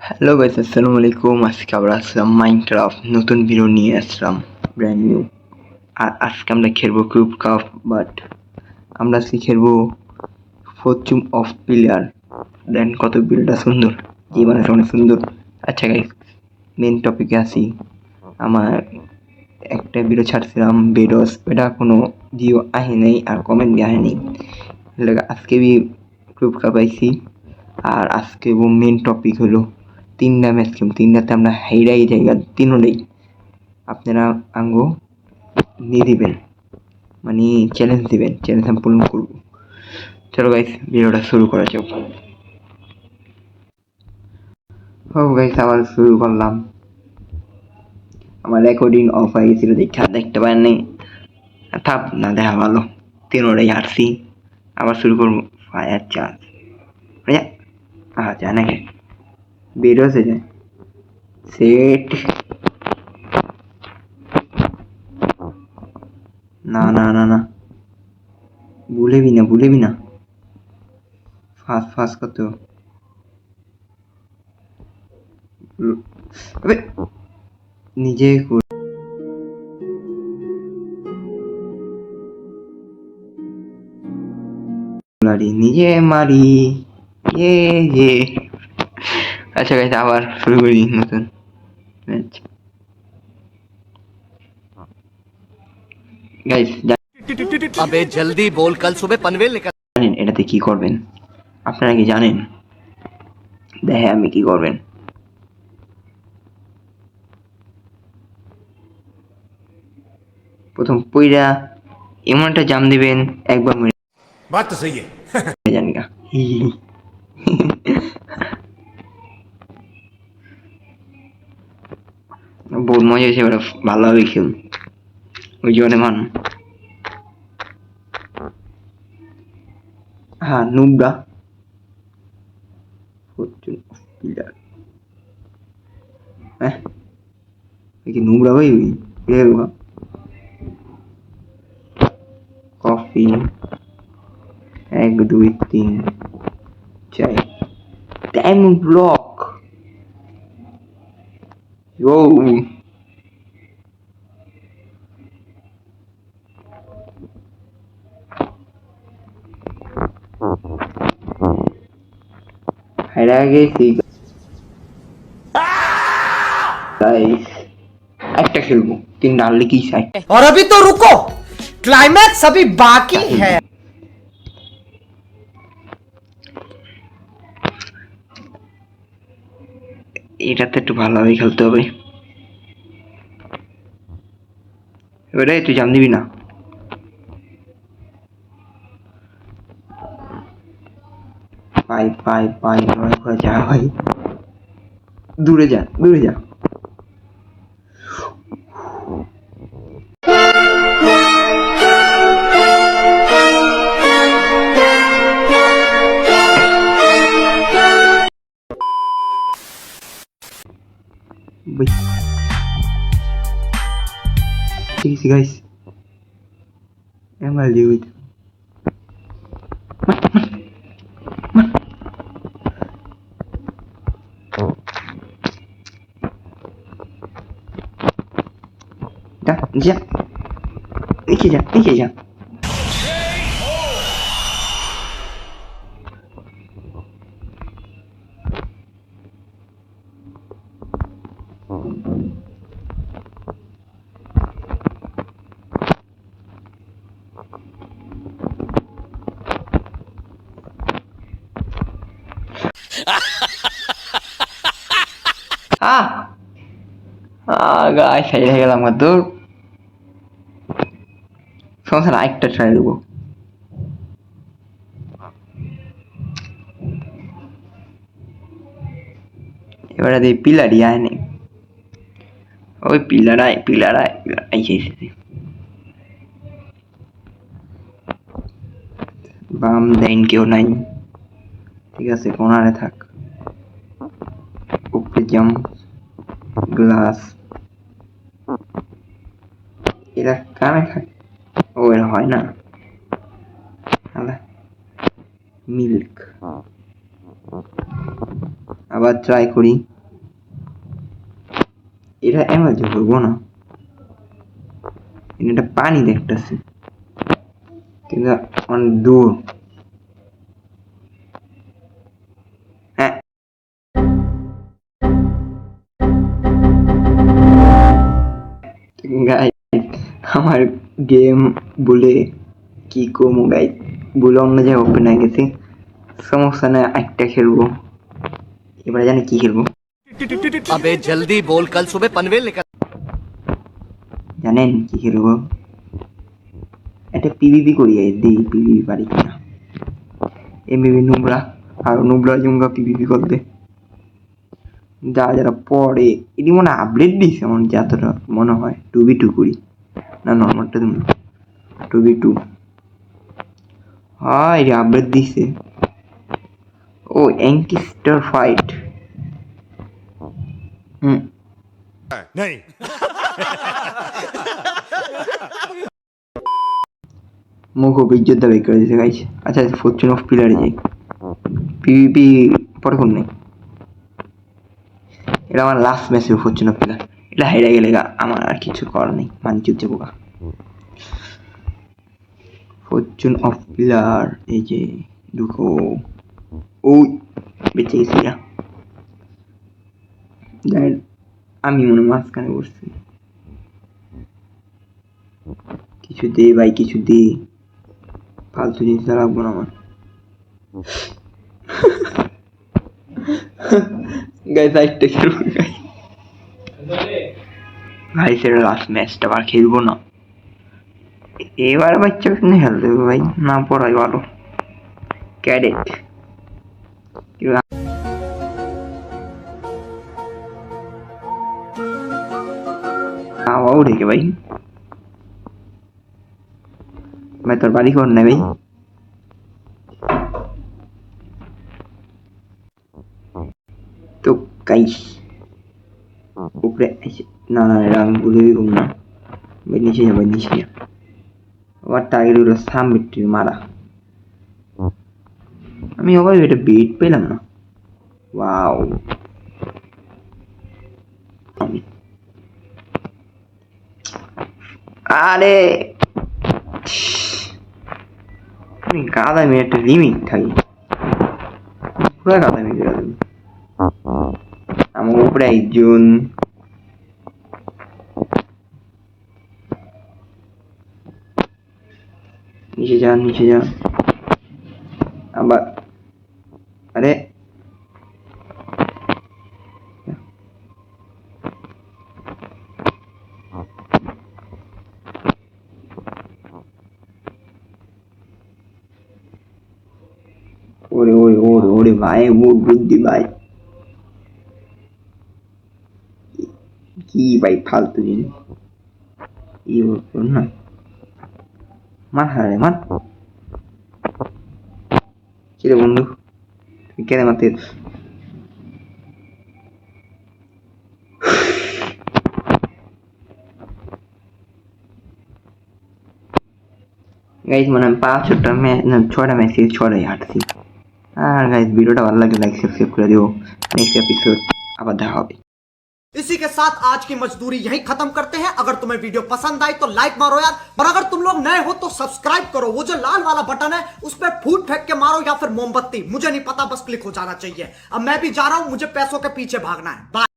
Hello guys, আসসালামু আলাইকুম। আজকে আমরা আসলাম মাইনক্রাফট নতুন ভিডিও নিয়ে আসলাম, ব্র্যান্ড নিউ। আর আজকে আমরা খেলবো কিউব কাপ, বাট আমরা আজকে খেলবো ফরচুন অফ পিলার। দেন কত বিলটা সুন্দর, জীবনটা অনেক সুন্দর। আচ্ছা গাইস, মেন টপিকে আসি। আমার একটা ভিডিও ছাড়ছিলাম বেডস, এটা কোনো ভিউ আহে নাই আর কমেন্ট দিয়ে আহে নাই। আজকে কিউব কাপ আইছি। আর আজকে মেন টপিক হলো তিনটা ম্যাচ খেলব, তিনটাতে আমরা হাইরাই জায়গা তিনোটাই আপনারা আঙ্গো নিয়ে দিবেন, মানে চ্যালেঞ্জ দিবেন, চ্যালেঞ্জ আমি পূরণ করবো। চলো গাইস, ভিডিওটা শুরু করা যাক। গাইস, আবার শুরু করলাম। আমার রেকর্ডিং অফ হয়ে গেছিল, দেখতে পারেন নাই। থাপ না, দেখা ভালো। তিনোটাই হারছি। আবার শুরু করবো। ফায়ার চার্জ যায় নাকি, বের হয়েছে যায় সেট। না না না না, ভুলেবি না ফাস্ট কত নিজে নিজে মারি। আচ্ছা গাইস, আবার শুরু করি নতুন ম্যাচ। গাইস अबे जल्दी बोल, कल सुबह पनवेल निकल। জানেন এটাতে কি করবেন? আপনারা কি জানেন? দেখে আমি কি করবেন। প্রথম পইরা এমন একটা জাম দিবেন, একবার মরে बात तो सही है। জানি না। বহুত মজা হয়েছে, ওটা ভালোভাবে খেল। ওই জন্য মান হ্যাঁ নুবরা ফরচুন অফ পিলার। হ্যাঁ কি নুবরা ভাই, কফি 1 2 3 4 ডায়মন্ড ব্লক। ও হাইরা গেছি গাইস। একটা খেলবো, তিন ডাললে কি চাই। और अभी तो रुको, क्लाइमैक्स अभी बाकी है। এটাতে একটু ভালোভাবে খেলতে হবে। এবারে তুই জান দিবি না। পাই পাই পাই যা ভাই, দূরে যা দূরে যা। ঠিক আছে গাইস, আমার লিউ যা যা, দেখে যা। গাইস হেরে গেলাম। দূর সমস্যা না, একটা ট্রাই দেবো। এবারে দিয়ে পিলারই আয়নি, ওই পিলার আইছে। বাম দেন কেউ নাই, ঠিক আছে কোনারে থাক। উপরে জাম গ্লাস, এরা কানে থাকে। ও এরা হয় না, মিল্ক। আবার ট্রাই করি। এটা এমন যে করবো না, এটা পানি দেখতেছি কিন্তু অনেক দূর। হ্যাঁ, গাইস আমার গেম বলে কি কমু গাইস, বলে অন্য জায়গায় ওপেন হয়ে গেছে। সমস্যা না, একটা খেলবো। এবারে জানি কি খেলবো, अबे जल्दी बोल, कल सुबह पनवेल निकल। জানেন কি খেলবো? একটা পিভিপি করি গাইস, দেখি পিভিপি পারি কিনা। এমবিবি নুবরা আর নুবরা জুঙ্গা পিভিপি করতে যারা পড়ে, এটি মনে আপডেট দিছে আমার যতটা মনে হয়। 2v2 করি না, নর্মালটা তুমি 2v2। হ্যাঁ, এটি আপডেট দিছে। ও অ্যাঙ্কিস্টার ফাইট। नहीं। মুখ অভিজ্ঞতা বের করে দিতে গাইছে। আচ্ছা, ফরচুন অফ পিলারে যাই, পিভিপি পরে কোন নেই। এটা আমার লাস্ট ম্যাচে ফরচুন অফ পিলার, এটা হেরে গেলে আমার আর কিছু করার নেই, মানে চুপচে বোকা। ফরচুন অফ পিলার, এই যে ঢুকো। ওই বেঁচে গেছি না, আমি মনে মাঝখানে বসছি। কিছু দে ভাই, কিছু দে, ফালতু জিনিস রাখবো না আমার। গাইস আইটটা খেলবো গাইস, এটা লাস্ট ম্যাচটা আর খেলবো না। এবার বাচ্চা কেন খেলতে হবে ভাই, না পড়াই ভালো। ক্যাডেট आओ ठीक है भाई, मैं তোর বাড়ি কোন নাই ভাই? তো গাইস উপরে না না, এটা আমি ভুলে দিলাম না ভাই, নিচে যা ভাই, নিচে যা। আমার টার্গেট হলো সামবিট্রি মারা। আমি আবার এটা বেট পেলাম না। ওয়াও, আরে গাদামি, একটা লিমিট থাকি, পুরো গাদামি করে দেবে। আমার উপরে একজন নিচে যান, নিচে যান আবার। আরে ওরে ওরে ওরে ওরে ভাই, ও বুদ্ধি ভাই, কি ভাই ফালতু জিনিস ই না। মার হারে মার, কিরে বন্ধু তুই কেন মারতে? গাইজ মানে আমি 5টা ম্যাচ না 6টা ম্যাচ 6টাই হাঁটছি। আর গাইজ ভিডিওটা ভালো লাগলে লাইক সাবস্ক্রাইব করে দিও। নেক্সট এপিসোড আবার দেখা হবে। इसी के साथ आज की मजदूरी यहीं खत्म करते हैं। अगर तुम्हें वीडियो पसंद आई तो लाइक मारो यार, और अगर तुम लोग नए हो तो सब्सक्राइब करो। वो जो लाल वाला बटन है उस पर फूट फेंक के मारो या फिर मोमबत्ती, मुझे नहीं पता, बस क्लिक हो जाना चाहिए। अब मैं भी जा रहा हूं, मुझे पैसों के पीछे भागना है। बाय।